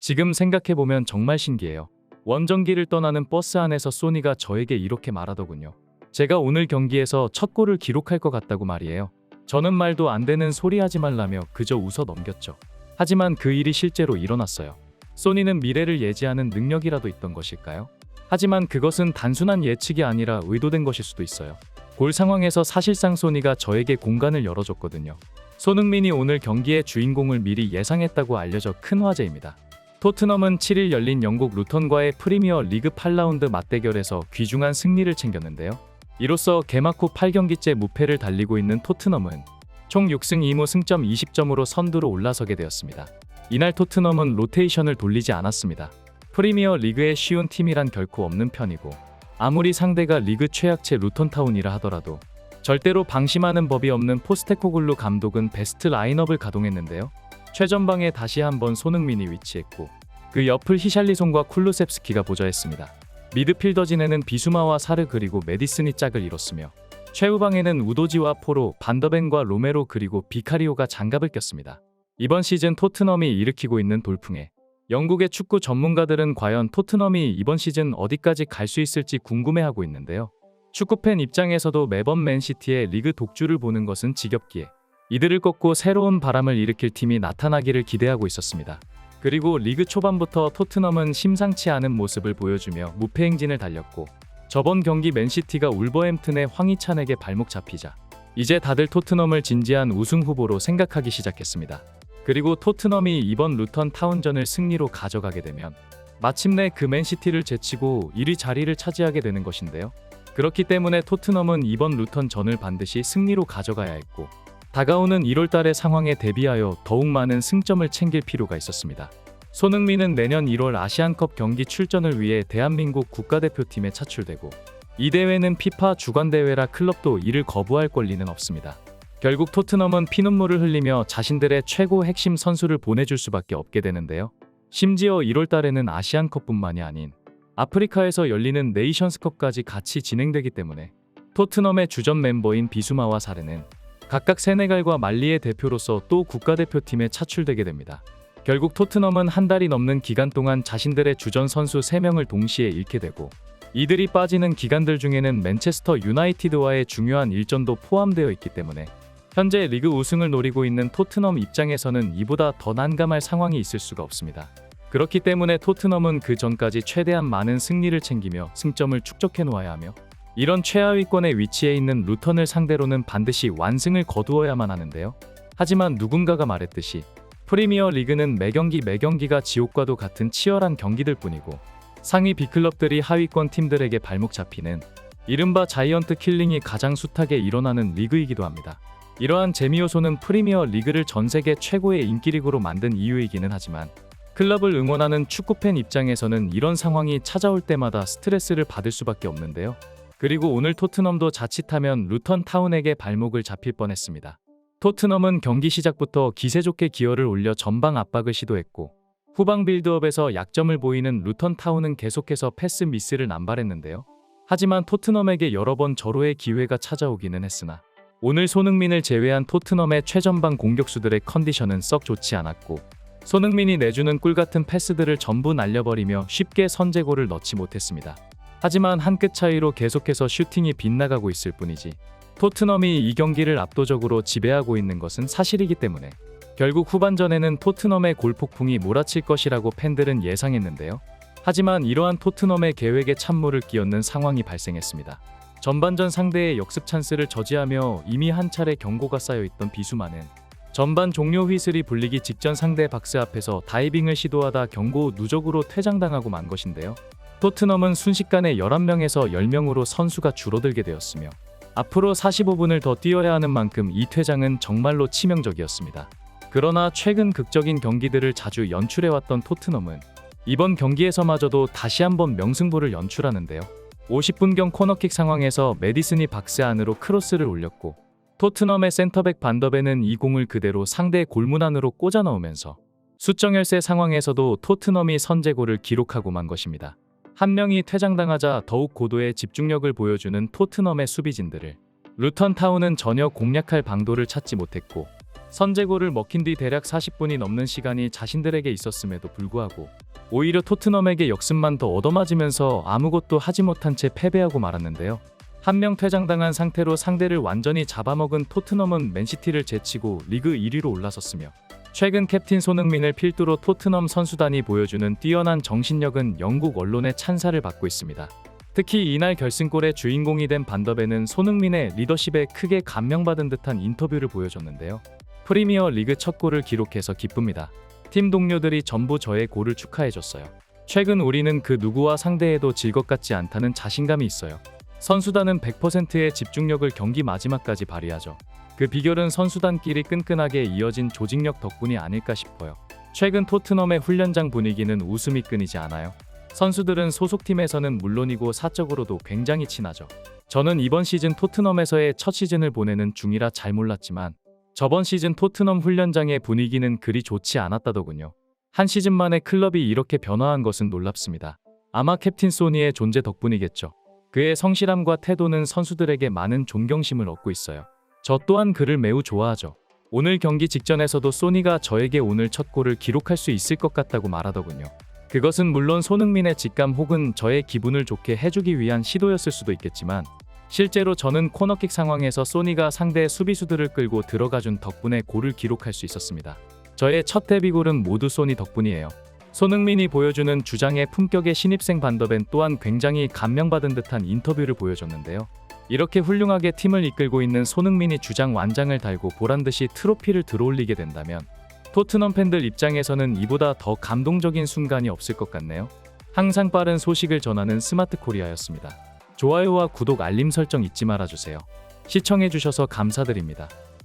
지금 생각해보면 정말 신기해요. 원정기를 떠나는 버스 안에서 소니가 저에게 이렇게 말하더군요. 제가 오늘 경기에서 첫 골을 기록할 것 같다고 말이에요. 저는 말도 안 되는 소리 하지 말라며 그저 웃어 넘겼죠. 하지만 그 일이 실제로 일어났어요. 소니는 미래를 예지하는 능력이라도 있던 것일까요? 하지만 그것은 단순한 예측이 아니라 의도된 것일 수도 있어요. 골 상황에서 사실상 소니가 저에게 공간을 열어줬거든요. 손흥민이 오늘 경기의 주인공을 미리 예상했다고 알려져 큰 화제입니다. 토트넘은 7일 열린 영국 루턴과의 프리미어 리그 8라운드 맞대결에서 귀중한 승리를 챙겼는데요. 이로써 개막 후 8경기째 무패를 달리고 있는 토트넘은 총 6승 2무 승점 20점으로 선두로 올라서게 되었습니다. 이날 토트넘은 로테이션을 돌리지 않았습니다. 프리미어 리그에 쉬운 팀이란 결코 없는 편이고 아무리 상대가 리그 최약체 루턴타운이라 하더라도 절대로 방심하는 법이 없는 포스테코글루 감독은 베스트 라인업을 가동했는데요. 최전방에 다시 한번 손흥민이 위치했고 그 옆을 히샬리송과 쿨루셉스키가 보좌했습니다. 미드필더진에는 비수마와 사르 그리고 메디슨이 짝을 이뤘으며 최후방에는 우도지와 포로, 반더벤과 로메로 그리고 비카리오가 장갑을 꼈습니다. 이번 시즌 토트넘이 일으키고 있는 돌풍에 영국의 축구 전문가들은 과연 토트넘이 이번 시즌 어디까지 갈 수 있을지 궁금해하고 있는데요. 축구팬 입장에서도 매번 맨시티의 리그 독주를 보는 것은 지겹기에 이들을 꺾고 새로운 바람을 일으킬 팀이 나타나기를 기대하고 있었습니다. 그리고 리그 초반부터 토트넘은 심상치 않은 모습을 보여주며 무패 행진을 달렸고 저번 경기 맨시티가 울버햄튼의 황희찬에게 발목 잡히자 이제 다들 토트넘을 진지한 우승 후보로 생각하기 시작했습니다. 그리고 토트넘이 이번 루턴 타운전을 승리로 가져가게 되면 마침내 그 맨시티를 제치고 1위 자리를 차지하게 되는 것인데요. 그렇기 때문에 토트넘은 이번 루턴전을 반드시 승리로 가져가야 했고 다가오는 1월달의 상황에 대비하여 더욱 많은 승점을 챙길 필요가 있었습니다. 손흥민은 내년 1월 아시안컵 경기 출전을 위해 대한민국 국가대표팀에 차출되고 이 대회는 피파 주관대회라 클럽도 이를 거부할 권리는 없습니다. 결국 토트넘은 피눈물을 흘리며 자신들의 최고 핵심 선수를 보내줄 수밖에 없게 되는데요. 심지어 1월달에는 아시안컵뿐만이 아닌 아프리카에서 열리는 네이션스컵까지 같이 진행되기 때문에 토트넘의 주전 멤버인 비수마와 사르는 각각 세네갈과 말리의 대표로서 또 국가대표팀에 차출되게 됩니다. 결국 토트넘은 한 달이 넘는 기간 동안 자신들의 주전 선수 3명을 동시에 잃게 되고 이들이 빠지는 기간들 중에는 맨체스터 유나이티드와의 중요한 일전도 포함되어 있기 때문에 현재 리그 우승을 노리고 있는 토트넘 입장에서는 이보다 더 난감할 상황이 있을 수가 없습니다. 그렇기 때문에 토트넘은 그 전까지 최대한 많은 승리를 챙기며 승점을 축적해 놓아야 하며 이런 최하위권에 위치해 있는 루턴을 상대로는 반드시 완승을 거두어야만 하는데요. 하지만 누군가가 말했듯이 프리미어 리그는 매경기가 지옥과도 같은 치열한 경기들 뿐이고 상위 B클럽들이 하위권 팀들에게 발목 잡히는 이른바 자이언트 킬링이 가장 숱하게 일어나는 리그이기도 합니다. 이러한 재미 요소는 프리미어 리그를 전 세계 최고의 인기리그로 만든 이유이기는 하지만 클럽을 응원하는 축구팬 입장에서는 이런 상황이 찾아올 때마다 스트레스를 받을 수밖에 없는데요. 그리고 오늘 토트넘도 자칫하면 루턴 타운에게 발목을 잡힐 뻔했습니다. 토트넘은 경기 시작부터 기세 좋게 기어를 올려 전방 압박을 시도했고 후방 빌드업에서 약점을 보이는 루턴 타운은 계속해서 패스 미스를 남발했는데요. 하지만 토트넘에게 여러 번 절호의 기회가 찾아오기는 했으나 오늘 손흥민을 제외한 토트넘의 최전방 공격수들의 컨디션은 썩 좋지 않았고 손흥민이 내주는 꿀같은 패스들을 전부 날려버리며 쉽게 선제골을 넣지 못했습니다. 하지만 한 끗 차이로 계속해서 슈팅이 빗나가고 있을 뿐이지 토트넘이 이 경기를 압도적으로 지배하고 있는 것은 사실이기 때문에 결국 후반전에는 토트넘의 골폭풍이 몰아칠 것이라고 팬들은 예상했는데요. 하지만 이러한 토트넘의 계획에 찬물을 끼얹는 상황이 발생했습니다. 전반전 상대의 역습 찬스를 저지하며 이미 한 차례 경고가 쌓여있던 비수마는 전반 종료 휘슬이 불리기 직전 상대 박스 앞에서 다이빙을 시도하다 경고 누적으로 퇴장당하고 만 것인데요. 토트넘은 순식간에 11명에서 10명으로 선수가 줄어들게 되었으며 앞으로 45분을 더 뛰어야 하는 만큼 이 퇴장은 정말로 치명적이었습니다. 그러나 최근 극적인 경기들을 자주 연출해왔던 토트넘은 이번 경기에서마저도 다시 한번 명승부를 연출하는데요. 50분경 코너킥 상황에서 메디슨이 박스 안으로 크로스를 올렸고 토트넘의 센터백 반더벤은 이 공을 그대로 상대 골문 안으로 꽂아 넣으면서 수정열세 상황에서도 토트넘이 선제골을 기록하고 만 것입니다. 한 명이 퇴장당하자 더욱 고도의 집중력을 보여주는 토트넘의 수비진들을 루턴 타운은 전혀 공략할 방도를 찾지 못했고 선제골을 먹힌 뒤 대략 40분이 넘는 시간이 자신들에게 있었음에도 불구하고 오히려 토트넘에게 역습만 더 얻어맞으면서 아무것도 하지 못한 채 패배하고 말았는데요. 한 명 퇴장당한 상태로 상대를 완전히 잡아먹은 토트넘은 맨시티를 제치고 리그 1위로 올라섰으며 최근 캡틴 손흥민을 필두로 토트넘 선수단이 보여주는 뛰어난 정신력은 영국 언론의 찬사를 받고 있습니다. 특히 이날 결승골의 주인공이 된 반더벤은 손흥민의 리더십에 크게 감명받은 듯한 인터뷰를 보여줬는데요. 프리미어 리그 첫 골을 기록해서 기쁩니다. 팀 동료들이 전부 저의 골을 축하해줬어요. 최근 우리는 그 누구와 상대해도 질 것 같지 않다는 자신감이 있어요. 선수단은 100%의 집중력을 경기 마지막까지 발휘하죠. 그 비결은 선수단끼리 끈끈하게 이어진 조직력 덕분이 아닐까 싶어요. 최근 토트넘의 훈련장 분위기는 웃음이 끊이지 않아요. 선수들은 소속팀에서는 물론이고 사적으로도 굉장히 친하죠. 저는 이번 시즌 토트넘에서의 첫 시즌을 보내는 중이라 잘 몰랐지만 저번 시즌 토트넘 훈련장의 분위기는 그리 좋지 않았다더군요. 한 시즌 만에 클럽이 이렇게 변화한 것은 놀랍습니다. 아마 캡틴 소니의 존재 덕분이겠죠. 그의 성실함과 태도는 선수들에게 많은 존경심을 얻고 있어요. 저 또한 그를 매우 좋아하죠. 오늘 경기 직전에서도 소니가 저에게 오늘 첫 골을 기록할 수 있을 것 같다고 말하더군요. 그것은 물론 손흥민의 직감 혹은 저의 기분을 좋게 해주기 위한 시도였을 수도 있겠지만 실제로 저는 코너킥 상황에서 소니가 상대 수비수들을 끌고 들어가준 덕분에 골을 기록할 수 있었습니다. 저의 첫 데뷔골은 모두 소니 덕분이에요. 손흥민이 보여주는 주장의 품격의 신입생 반더벤 또한 굉장히 감명받은 듯한 인터뷰를 보여줬는데요. 이렇게 훌륭하게 팀을 이끌고 있는 손흥민이 주장 완장을 달고 보란듯이 트로피를 들어올리게 된다면 토트넘 팬들 입장에서는 이보다 더 감동적인 순간이 없을 것 같네요. 항상 빠른 소식을 전하는 스마트 코리아였습니다. 좋아요와 구독 알림 설정 잊지 말아주세요. 시청해주셔서 감사드립니다.